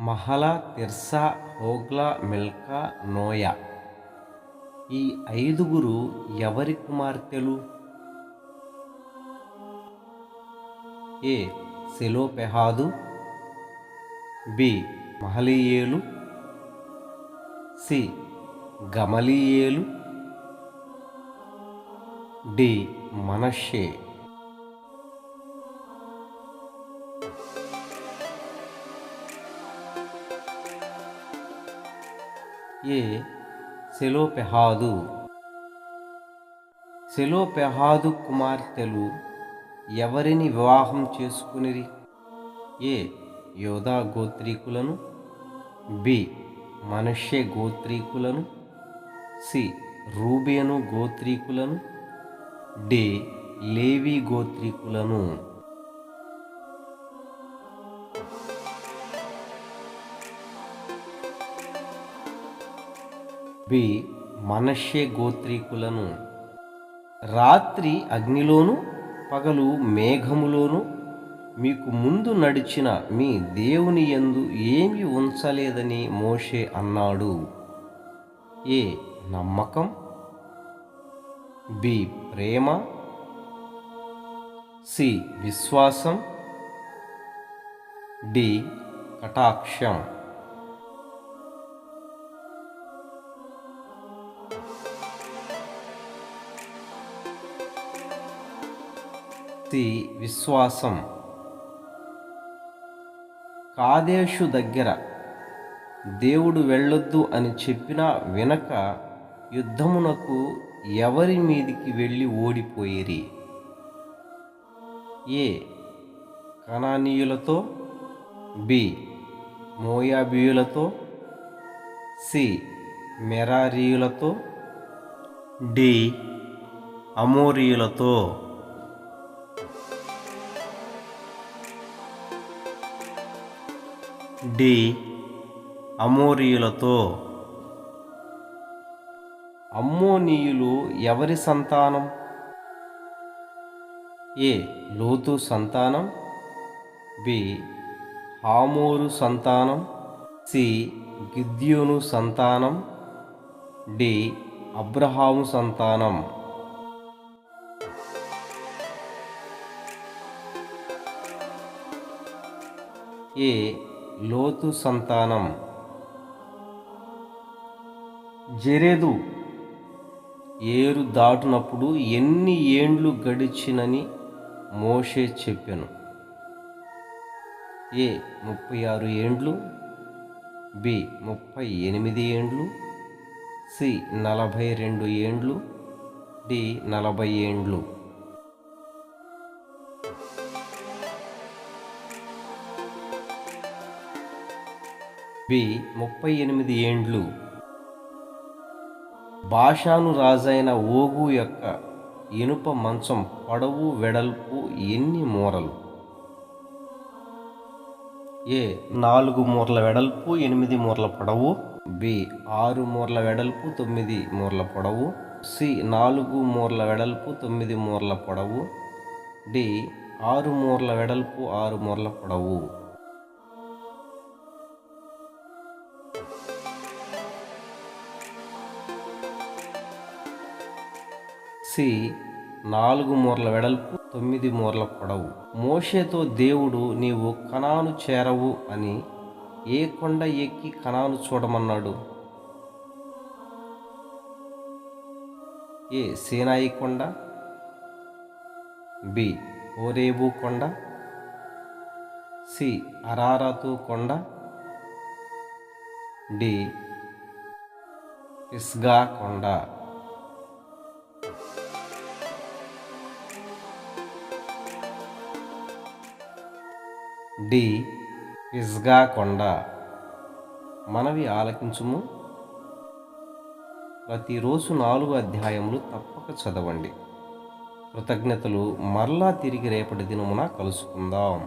Mahlah, Tirzah, Hoglah, Milcah, Noah ఈ ఐదుగురు ఎవరి కుమార్తెలు? A Zelophehad, B Mahalaleel, C Gamaliel, D Manasseh. A Zelophehad. Zelophehad కుమార్తెలు ఎవరిని వివాహం చేసుకునిరి? ఏ యోధా గోత్రీకులను, బి మనష్షే గోత్రీకులను, సి రూబేను గోత్రీకులను, డి లేవి గోత్రీకులను. బి మనష్షే గోత్రీకులను. రాత్రి అగ్నిలోను పగలు మేఘములోను మీకు ముందు నడిచిన మీ దేవుని యందు ఏమీ ఉంచలేదని మోషే అన్నాడు. ఏ నమ్మకం, బి ప్రేమ, సి విశ్వాసం, డి కటాక్షం. సి విశ్వాసం. కాదేషు దగ్గర దేవుడు వెళ్ళొద్దు అని చెప్పినా వినక యుద్ధమునకు ఎవరి మీదికి వెళ్ళి ఓడిపోయిరి? ఏ కనానీయులతో, బి మోయాబీయులతో, సి మెరారీయులతో, డి అమోరీయులతో. డి అమోరీయులతో. అమ్మోనీయులు ఎవరి సంతానం? ఏ లోతు సంతానం, బి హామోరు సంతానం, సి గిద్యోను సంతానం, డి అబ్రహాము సంతానం. ఏ లోతు సంతానం. జెరెదు ఏరు దాటునప్పుడు ఎన్ని ఏండ్లు గడిచినని మోషే చెప్పెను? ఏ 36 ఏండ్లు, బి 38 ఏండ్లు, సి 42 ఏండ్లు, డి 40 ఏండ్లు. బి 38 ఏండ్లు. బాషాను రాజైన ఓగు యొక్క ఇనుప మంచం పొడవు వెడల్పు ఎన్ని మూరలు? ఏ 4 మూరల వెడల్పు 8 మూరల పొడవు, బి 6 మూరల వెడల్పు 9 మూరల పొడవు, సి 4 మూరల వెడల్పు 9 మూరల పొడవు, డి 6 మూరల వెడల్పు 6 మూరల పొడవు. సి 4 మూరల వెడల్పు 9 మూరల పొడవు. మోషేతో దేవుడు నీవు కనాను చేరవు అని ఏ కొండ ఎక్కి కనాను చూడమన్నాడు? ఏ సీనాయి కొండ, బి హోరేబు కొండ, సి అరారాతు కొండ, డి పిస్గా కొండ. డి పిస్గా కొండ. మనవి ఆలకించుము. ప్రతిరోజు 4 అధ్యాయములు తప్పక చదవండి. కృతజ్ఞతలు. మరలా తిరిగి రేపటి దినమున కలుసుకుందాం.